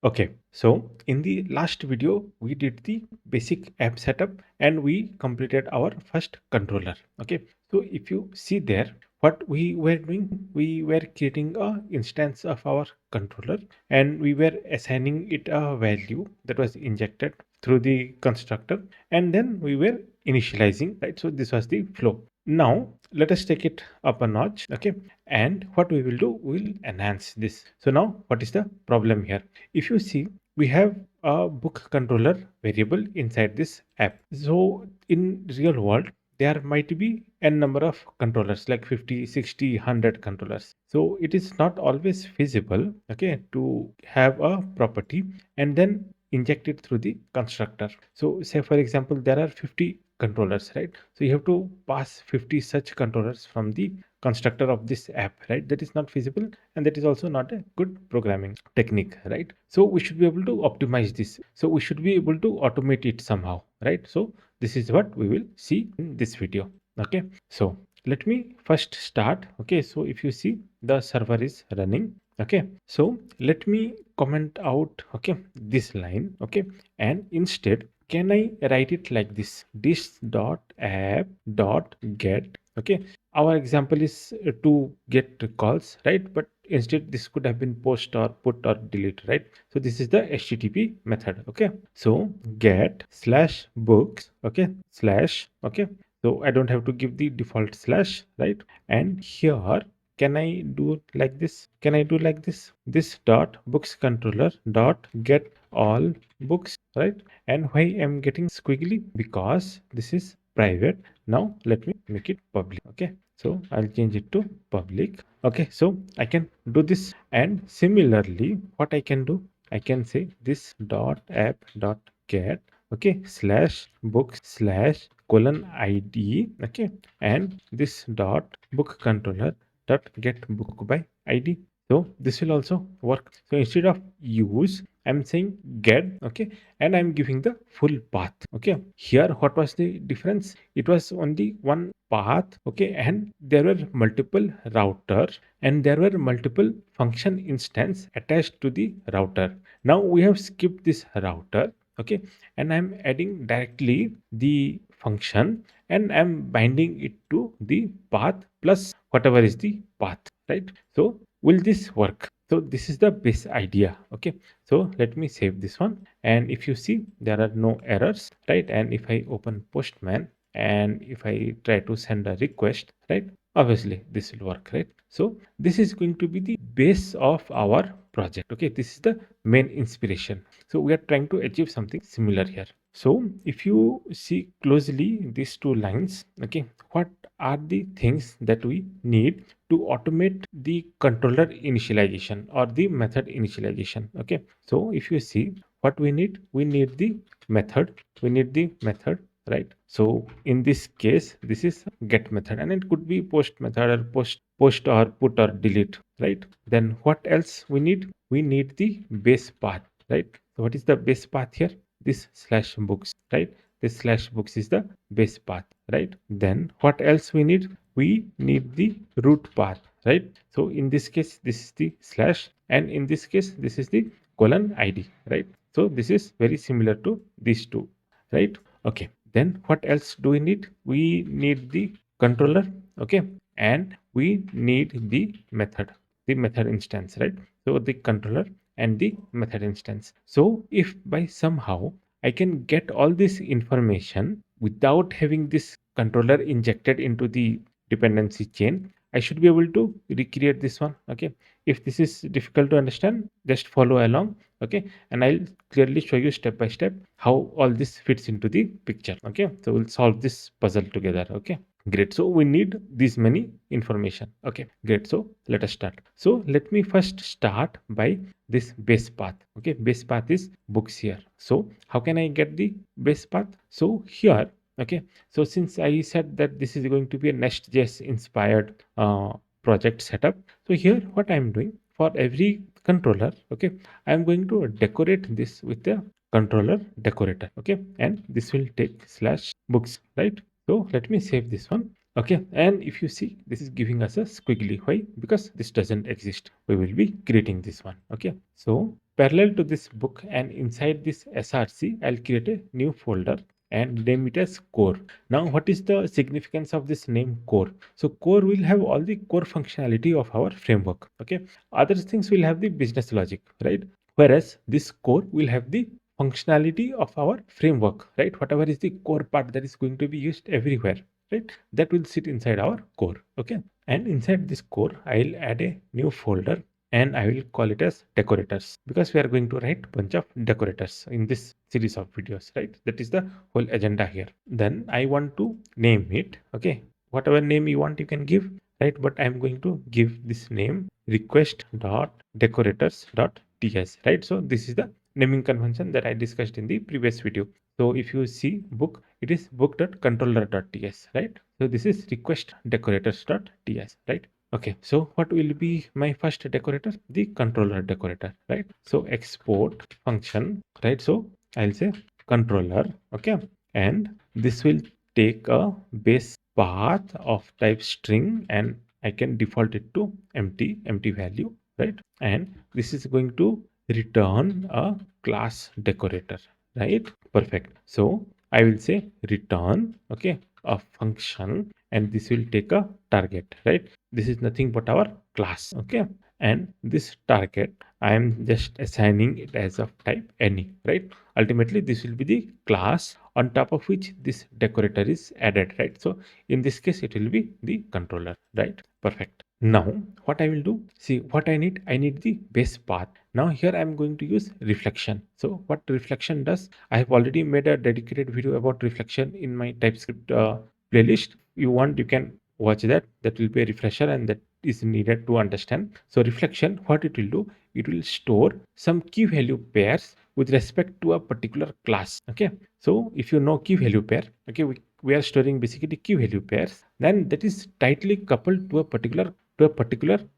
Okay, so in the last video, we did the basic app setup and we completed our first controller. Okay, so if you see there, what we were doing, we were creating a instance of our controller and we were assigning it a value that was injected through the constructor, and then we were initializing, right? So this was the flow. Now let us take it up a notch. Okay, and what we will do, we will enhance this. So now what is the problem here? If you see, we have a book controller variable inside this app. So in real world, there might be n number of controllers like 50, 60, 100 controllers. So it is not always feasible, okay, to have a property and then inject it through the constructor. So say for example, there are 50 controllers, right? So you have to pass 50 such controllers from the constructor of this app, right? That is not feasible, and that is also not a good programming technique, right? So we should be able to optimize this. So we should be able to automate it somehow, right? So this is what we will see in this video. Okay, so let me first start. Okay, so if you see, the server is running. Okay, so let me comment out, okay, this line. Okay, and instead, can I write it like this dot app dot get. Okay, our example is to get calls, right? But instead this could have been post or put or delete, right? So this is the HTTP method. Okay, so get slash books, okay, slash, okay, so I don't have to give the default slash, right? And here, can I do like this? Can I do like this dot books controller dot get all books, right? And why I'm getting squiggly? Because this is private. Now let me make it public. Okay, so I'll change it to public. Okay, so I can do this, and similarly what I can do, I can say this dot app dot get, okay, slash books slash colon id, okay, and this dot book controller dot get book by id. So this will also work. So instead of use, I'm saying get, okay, and I'm giving the full path. Okay, here what was the difference? It was only one path, okay, and there were multiple routers and there were multiple function instance attached to the router. Now we have skipped this router, okay, and I'm adding directly the function and I'm binding it to the path plus whatever is the path, right? So will this work? So this is the base idea. Okay, so let me save this one, and if you see, there are no errors, right? And if I open Postman and if I try to send a request, right, obviously this will work, right? So this is going to be the base of our project. Okay, this is the main inspiration. So we are trying to achieve something similar here. So if you see closely these two lines, okay, what are the things that we need to automate the controller initialization or the method initialization? Okay, so if you see what we need the method, we need the method, right? So in this case, this is get method, and it could be post method or post or put or delete, right? Then what else we need? We need the base path, right? So what is the base path here? This slash books, right? This slash books is the base path, right? Then what else we need? We need the root path, right? So in this case, this is the slash, and in this case, this is the colon id, right? So this is very similar to these two, right? Okay, then what else do we need? We need the controller, okay, and we need the method instance, right? So the controller and the method instance. So if by somehow I can get all this information without having this controller injected into the dependency chain, I should be able to recreate this one. Okay, if this is difficult to understand, just follow along. Okay, and I'll clearly show you step by step how all this fits into the picture. Okay, so we'll solve this puzzle together. Okay, great. So we need this many information. Okay, great. So let us start. So let me first start by this base path. Okay, base path is books here. So how can I get the base path? So here, okay, so since I said that this is going to be a Nest.js inspired project setup, so here what I'm doing, for every controller, okay, I'm going to decorate this with the controller decorator. Okay, and this will take slash books, right? So let me save this one. Okay, and if you see, this is giving us a squiggly. Why? Because this doesn't exist. We will be creating this one. Okay, so parallel to this book, and inside this src I'll create a new folder and name it as core. Now what is the significance of this name core? So core will have all the core functionality of our framework. Okay, other things will have the business logic, right? Whereas this core will have the functionality of our framework, right? Whatever is the core part that is going to be used everywhere, right? That will sit inside our core. Okay, and inside this core I'll add a new folder and I will call it as decorators, because we are going to write bunch of decorators in this series of videos, right? That is the whole agenda here. Then I want to name it. Okay, whatever name you want you can give, right? But I'm going to give this name request.decorators.ts, right? So this is the naming convention that I discussed in the previous video. So if you see book, it is book.controller.ts, right? So this is request decorators.ts, right? Okay, so what will be my first decorator? The controller decorator, right? So export function, right? So I'll say controller, okay, and this will take a base path of type string, and I can default it to empty value, right? And this is going to return a class decorator, right? Perfect. So I will say return, okay, a function, and this will take a target, right? This is nothing but our class, okay? And this target I am just assigning it as of type any, right? Ultimately this will be the class on top of which this decorator is added, right? So in this case it will be the controller, right? Perfect. Now what I will do, see what I need the base path. Now here I'm going to use reflection. So what reflection does, I have already made a dedicated video about reflection in my TypeScript playlist. You want, you can watch that. That will be a refresher and that is needed to understand. So reflection, what it will do, it will store some key value pairs with respect to a particular class. Okay, so if you know key value pair, okay, we are storing basically key value pairs, then that is tightly coupled to a particular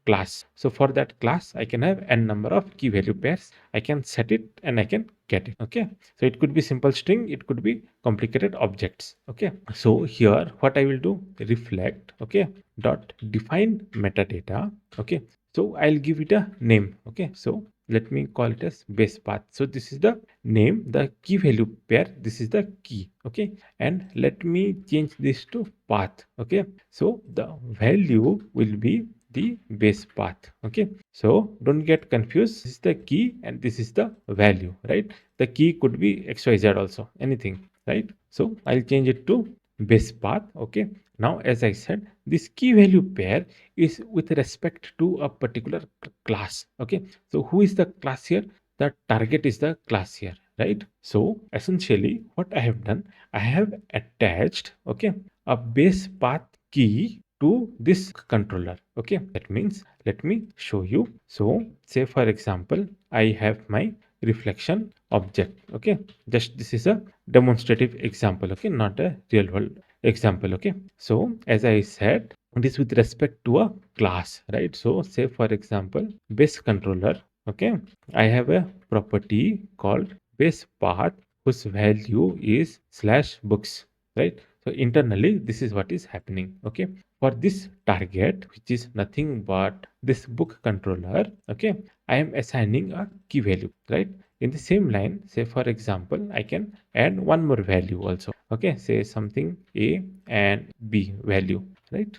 class. So for that class I can have n number of key value pairs. I can set it and I can get it. Okay, so it could be simple string, it could be complicated objects. Okay, so here what I will do, reflect, okay, dot define metadata. Okay, so I'll give it a name. Okay, so let me call it as base path. So this is the name, the key value pair, this is the key. Okay, and let me change this to path. Okay, so the value will be the base path. Okay, so don't get confused, this is the key and this is the value, right? The key could be xyz also, anything, right? So I'll change it to base path. Okay, now as I said, this key value pair is with respect to a particular class. Okay, so who is the class here? The target is the class here, right? So essentially what I have done, I have attached, okay, a base path key to this controller. Okay, that means let me show you. So say for example I have my reflection object. Okay, just this is a demonstrative example, okay, not a real world example. Okay, so as I said, it is with respect to a class, right? So say for example base controller, okay, I have a property called base path whose value is slash books, right? So internally this is what is happening. Okay, for this target, which is nothing but this book controller, okay, I am assigning a key value, right? In the same line, say for example I can add one more value also. Okay, say something a and b value, right?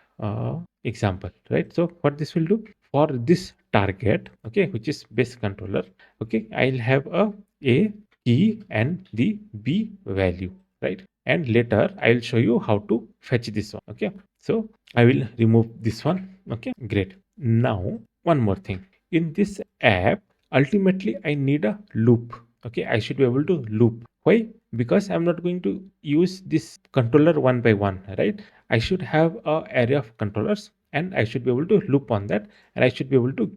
Example, right? So what this will do, for this target, okay, which is base controller, okay, I'll have a key and the b value, right? And later I'll show you how to fetch this one. Okay, so I will remove this one. Okay, great. Now one more thing, in this app ultimately I need a loop. Okay, I should be able to loop. Why? Because I'm not going to use this controller one by one, right? I should have a array of controllers and I should be able to loop on that, and I should be able to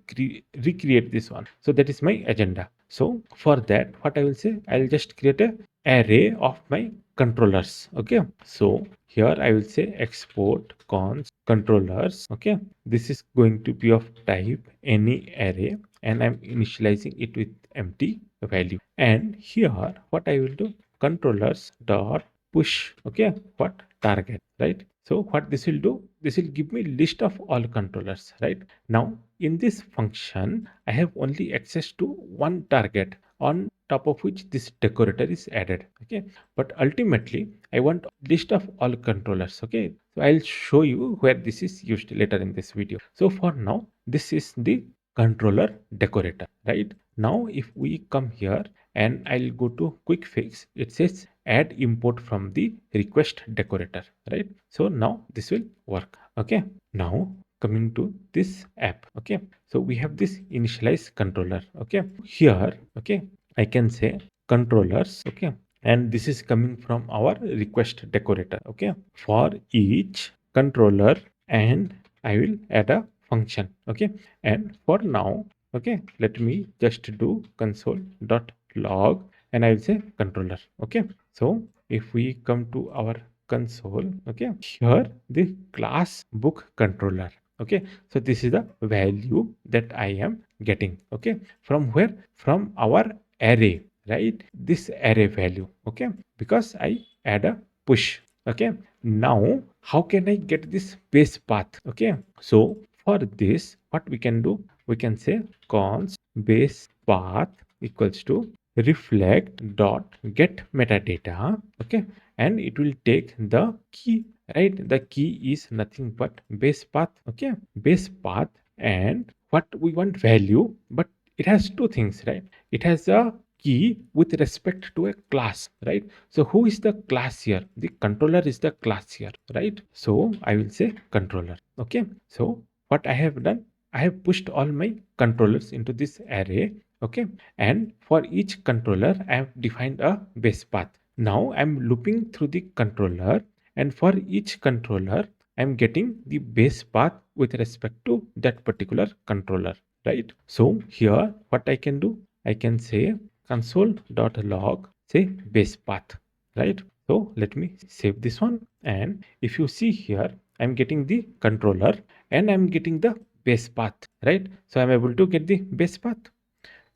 recreate this one. So that is my agenda. So for that, what I will say, I'll just create a array of my controllers. Okay, so here I will say export cons controllers. Okay, this is going to be of type any array, and I'm initializing it with empty value. And here what I will do, controllers dot push, okay, what target, right? So what this will do, this will give me list of all controllers, right? Now in this function, I have only access to one target on top of which this decorator is added. Okay, but ultimately I want list of all controllers. Okay, so I'll show you where this is used later in this video. So for now, this is the controller decorator, right? Now if we come here and I'll go to quick fix, it says add import from the request decorator, right? So now this will work. Okay, now coming to this app. Okay, so we have this initialize controller. Okay, here, okay, I can say controllers. Okay, and this is coming from our request decorator. Okay, for each controller, and I will add a function. Okay, and for now, okay, let me just do console.log and I will say controller. Okay, so if we come to our console, okay, here the class book controller. Okay, so this is the value that I am getting. Okay, from where? From our array, right? This array value. Okay, because I add a push. Okay, now how can I get this base path? Okay, so for this, what we can do, we can say const base path equals to reflect dot get metadata. Okay, and it will take the key, right? The key is nothing but base path. Okay, base path, and what we want value, but it has two things, right? It has a key with respect to a class, right? So who is the class here? The controller is the class here, right? So I will say controller. Okay, so what I have done, I have pushed all my controllers into this array. Okay, and for each controller I have defined a base path. Now I'm looping through the controller, and for each controller I'm getting the base path with respect to that particular controller, right? So here what I can do, I can say console.log say base path, right? So let me save this one, and if you see here, I'm getting the controller and I'm getting the base path, right? So I'm able to get the base path.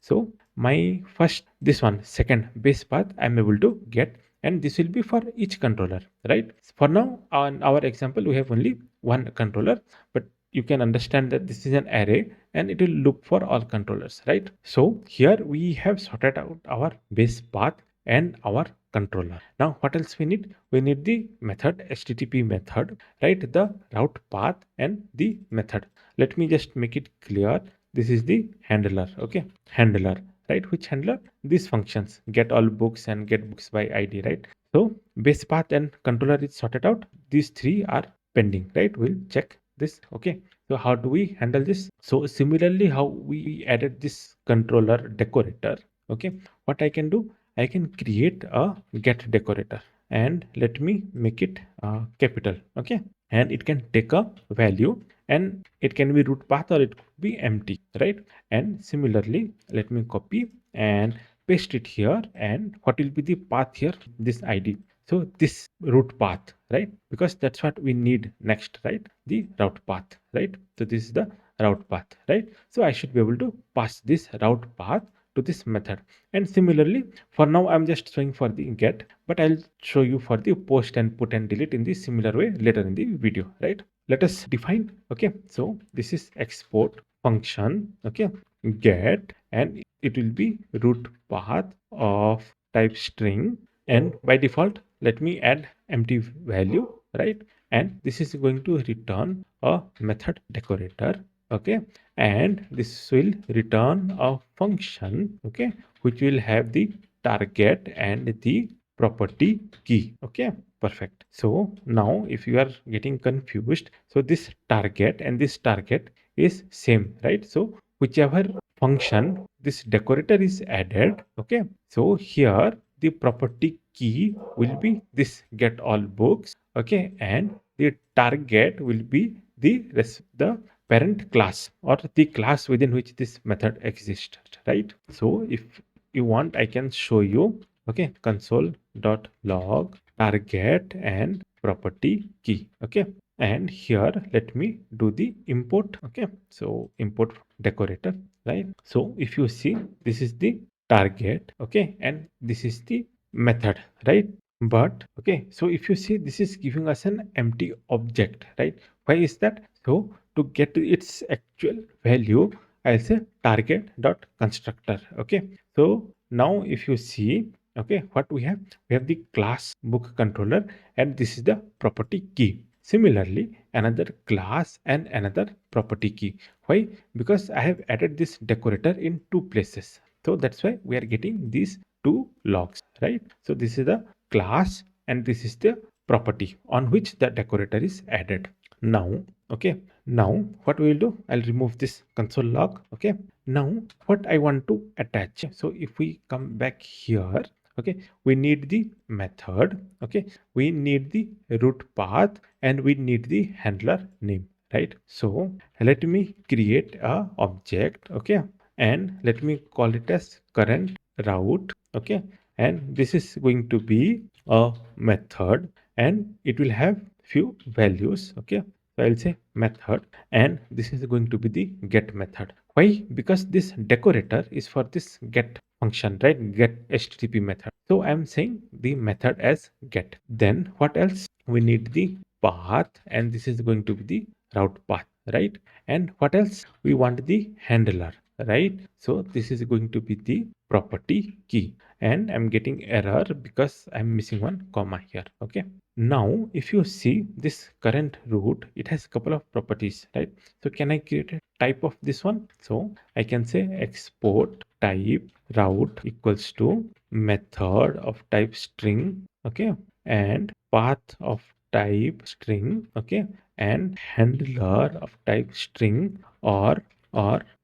So my first, this one, second base path I'm able to get, and this will be for each controller, right? For now, on our example, we have only one controller, but you can understand that this is an array and it will loop for all controllers, right? So here we have sorted out our base path and our controller. Now what else we need? We need the method, HTTP method, right? The route path and the method. Let me just make it clear. This is the handler. Okay, handler, right? Which handler? These functions, get all books and get books by ID, right? So base path and controller is sorted out. These three are pending, right? We'll check this. Okay, so how do we handle this? So similarly, how we added this controller decorator. Okay, what I can do, I can create a get decorator, and let me make it capital. Okay, and it can take a value, and it can be root path or it could be empty, right? And similarly, let me copy and paste it here, and what will be the path here? This ID. So this route path, right? Because that's what we need next, right? The route path, right? So this is the route path, right? So I should be able to pass this route path to this method. And similarly, for now I'm just showing for the get, but I'll show you for the post and put and delete in the similar way later in the video, right? Let us define. Okay, so this is export function. Okay, get, and it will be root path of type string, and by default let me add empty value, right? And this is going to return a method decorator. Okay, and this will return a function, okay, which will have the target and the property key. Okay, perfect. So now if you are getting confused, so this target and this target is same, right? So whichever function this decorator is added, okay, so here the property key will be this get all books. Okay, and the target will be the parent class or the class within which this method exists, right? So if you want, I can show you. Okay, console.log target and property key. Okay, and here let me do the import. Okay, so import decorator, right? So if you see, this is the target. Okay, and this is the method, right? But okay, so if you see, this is giving us an empty object, right? Why is that? So to get its actual value, I'll say target dot constructor. Okay, so now if you see, okay, what we have the class book controller, and this is the property key. Similarly, another class and another property key. Why? Because I have added this decorator in two places. So that's why we are getting these two logs, right? So this is the class and this is the property on which the decorator is added. Now, okay, now what we will do, I'll remove this console log. Okay, now what I want to attach. So if we come back here, okay, we need the method, okay, we need the root path, and we need the handler name, right? So let me create a object, okay, and let me call it as current route, okay, and this is going to be a method and it will have few values, okay. So I'll say method, and this is going to be the get method. Why? Because this decorator is for this get function, right? Get HTTP method. So I'm saying the method as get. Then what else? We need the path, and this is going to be the route path, right? And what else? We want the handler, right? So this is going to be the property key, and I'm getting error because I'm missing one comma here, okay. Now, if you see this current root, it has a couple of properties, right? So can I create a type of this one? So I can say export type route equals to method of type string, okay, and path of type string, okay, and handler of type string or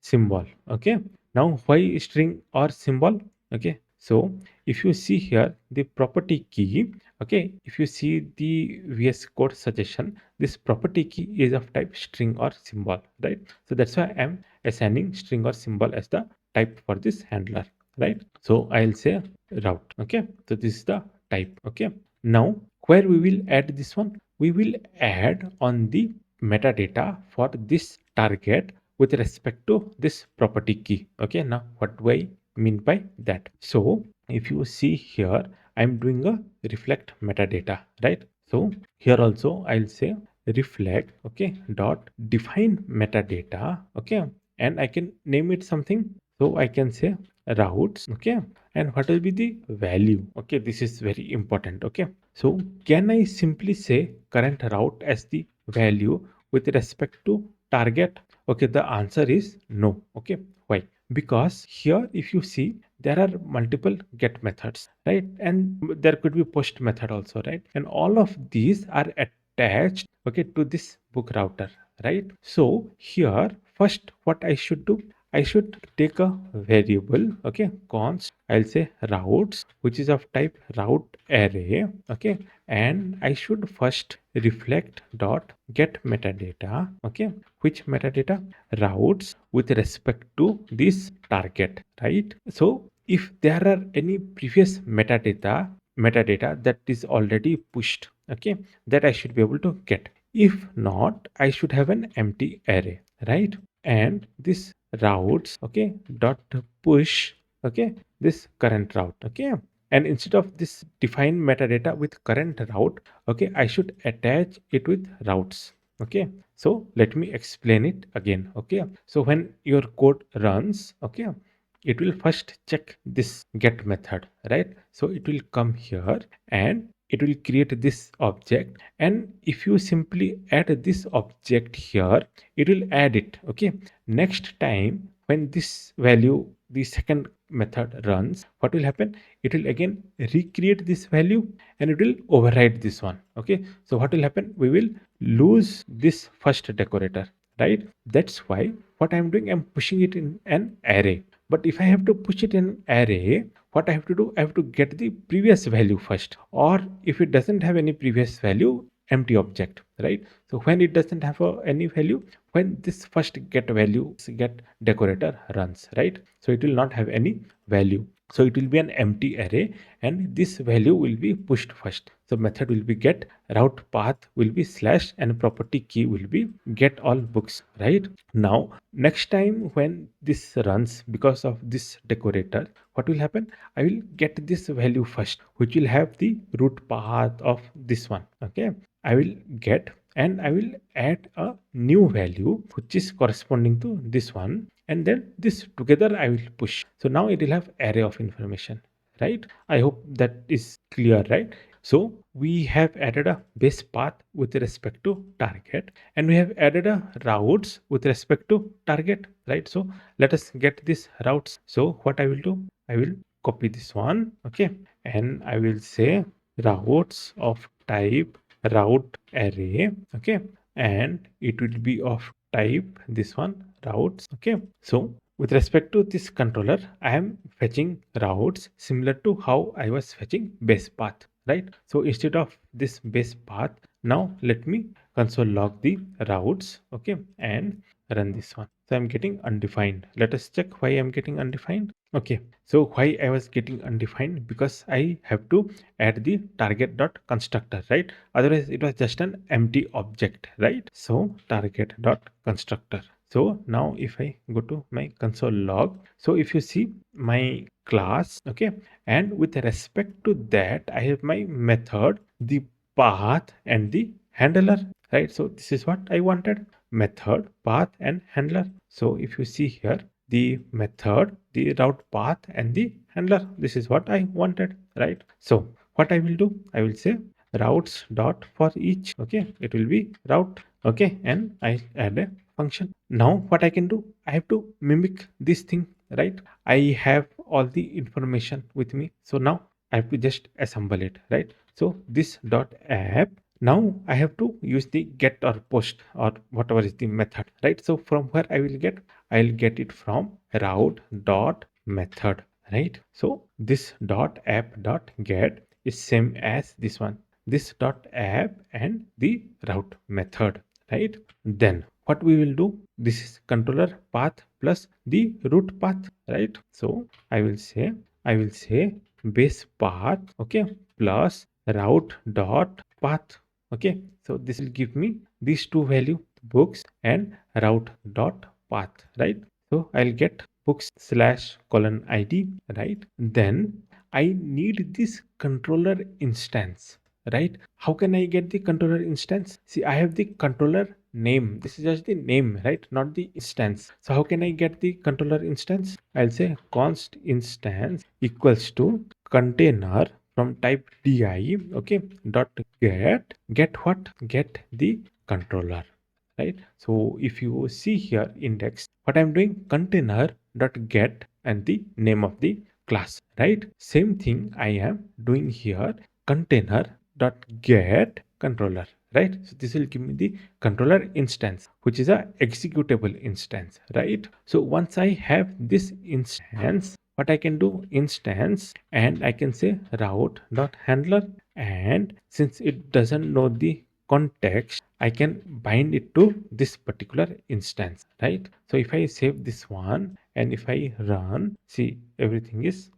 symbol, okay. Now why string or symbol? Okay, so if you see here the property key, okay, if you see the VS Code suggestion, this property key is of type string or symbol, right? So that's why I'm assigning string or symbol as the type for this handler, right? So I'll say route, okay. So this is the type, okay. Now where we will add this one, we will add on the metadata for this target with respect to this property key, okay. Now what do I mean by that? So if you see here, I'm doing a reflect metadata, right? So here also I'll say reflect, okay, dot define metadata, okay, and I can name it something. So I can say routes, okay, and what will be the value? Okay, this is very important, okay. So can I simply say current route as the value with respect to target? Okay, the answer is no, okay. Why? Because here if you see there are multiple get methods, right, and there could be post method also, right, and all of these are attached, okay, to this book router, right. So here first what I should do, I should take a variable, okay, const, I'll say routes, which is of type route array, okay, and I should first reflect dot get metadata, okay, which metadata? Routes with respect to this target, right? So if there are any previous metadata that is already pushed, okay, that I should be able to get. If not, I should have an empty array, right? And this routes, okay, dot push, okay, this current route, okay, and instead of this define metadata with current route, okay, I should attach it with routes, okay. So let me explain it again, okay. So when your code runs, okay, it will first check this get method, right? So it will come here and it will create this object, and if you simply add this object here, it will add it, okay. Next time when this value, the second method runs, what will happen? It will again recreate this value and it will override this one, okay. So what will happen? We will lose this first decorator, right? That's why what I'm doing, I'm pushing it in an array. But if I have to push it in an array, what I have to do, I have to get the previous value first, or if it doesn't have any previous value, empty object, right? So when it doesn't have any value, when this first get value, get decorator runs, right? So it will not have any value, so it will be an empty array, and this value will be pushed first. So method will be get, route path will be slash, and property key will be get all books, right? Now next time when this runs, because of this decorator, what will happen? I will get this value first, which will have the root path of this one, okay. I will get, and I will add a new value which is corresponding to this one, and then this together I will push. So now it will have array of information, right? I hope that is clear, right? So we have added a base path with respect to target, and we have added a routes with respect to target, right? So let us get this routes. So what I will do, I will copy this one, okay, and I will say routes of type route array, okay, and it will be of type this one routes, okay. So with respect to this controller, I am fetching routes similar to how I was fetching base path, right? So instead of this base path, now let me console log the routes, okay, and run this one. So I'm getting undefined. Let us check why I'm getting undefined. Okay, so why I was getting undefined, because I have to add the target dot constructor, right? Otherwise it was just an empty object, right? So target dot constructor. So now if I go to my console log, so if you see my class, okay, and with respect to that I have my method, the path and the handler, right? So this is what I wanted: method, path and handler. So if you see here, the method, the route path and the handler, this is what I wanted, right? So what I will do, I will say routes dot for each, okay, it will be route, okay, and I add a function. Now what I can do, I have to mimic this thing, right? I have all the information with me, so now I have to just assemble it, right? So this dot app, now I have to use the get or post or whatever is the method, right? So from where I will get, I'll get it from route dot method, right? So this dot app dot get is same as this one, this dot app and the route method, right? Then what we will do, this is controller path plus the root path, right? So I will say base path, okay, plus route dot path, okay. So this will give me these two value, books and route dot path, right? So I'll get books slash colon id, right? Then I need this controller instance, right? How can I get the controller instance? See, I have the controller name, this is just the name, right, not the instance. So how can I get the controller instance? I'll say const instance equals to container from type di, okay, dot get what, get the controller, right? So if you see here index, what I'm doing, container dot get and the name of the class, right? Same thing I am doing here, container dot get controller, right? So this will give me the controller instance, which is a executable instance, right? So once I have this instance, what I can do, instance, and I can say route dot handler, and since it doesn't know the context, I can bind it to this particular instance, right? So if I save this one and if I run, see, everything is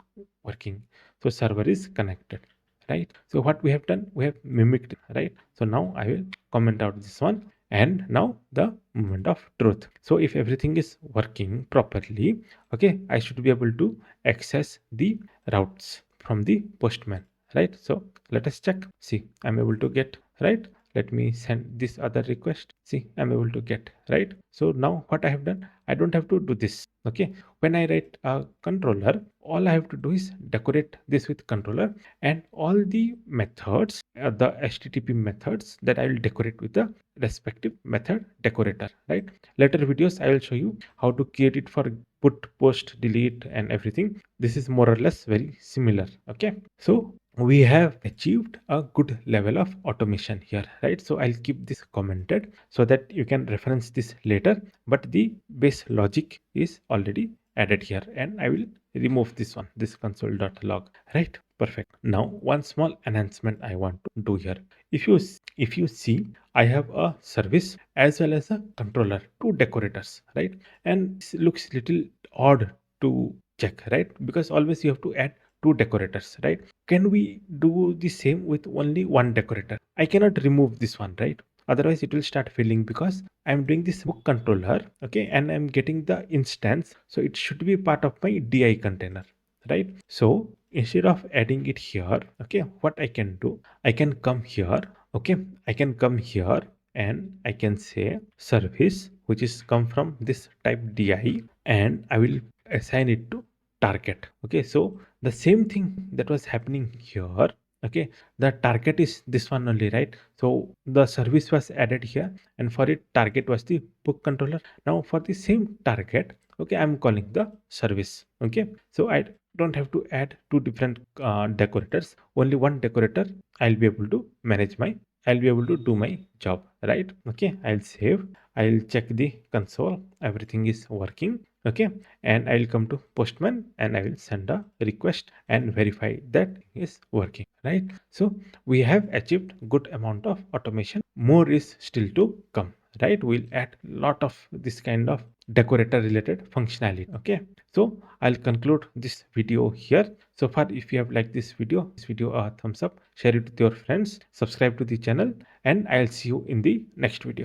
working. So server is connected, right? So what we have done, we have mimicked, right? So now I will comment out this one, and now the moment of truth. So if everything is working properly, okay, I should be able to access the routes from the postman, right? So let us check. See, I'm able to get, right? Let me send this other request. See, I'm able to get, right? So now what I have done, I don't have to do this, okay. When I write a controller, all I have to do is decorate this with controller, and all the methods, the http methods, that I will decorate with the respective method decorator, right? Later videos I will show you how to create it for put, post, delete and everything. This is more or less very similar, okay. So we have achieved a good level of automation here, right? So I'll keep this commented so that you can reference this later, but the base logic is already added here, and I will remove this one, this console.log, right? Perfect. Now one small enhancement I want to do here. If you see, I have a service as well as a controller, two decorators, right? And this looks little odd to check, right? Because always you have to add two decorators, right? Can we do the same with only one decorator? I cannot remove this one, right? Otherwise it will start failing, because I'm doing this book controller, okay, and I'm getting the instance, so it should be part of my di container, right? So instead of adding it here, okay, what I can do, I can come here, okay, I can come here and I can say service, which is come from this type di, and I will assign it to target. Okay, so the same thing that was happening here. Okay, the target is this one only, right? So the service was added here, and for it target was the book controller. Now for the same target, okay, I'm calling the service. Okay, so I don't have to add two different decorators. Only one decorator, I'll be able to manage my, I'll be able to do my job, right? Okay, I'll save, I'll check the console, everything is working. Okay, and I'll come to Postman and I will send a request and verify that is working, right? So we have achieved good amount of automation. More is still to come, right? We'll add lot of this kind of decorator related functionality. Okay, so I'll conclude this video here. So far, if you have liked this video a thumbs up, share it with your friends, subscribe to the channel, and I'll see you in the next video.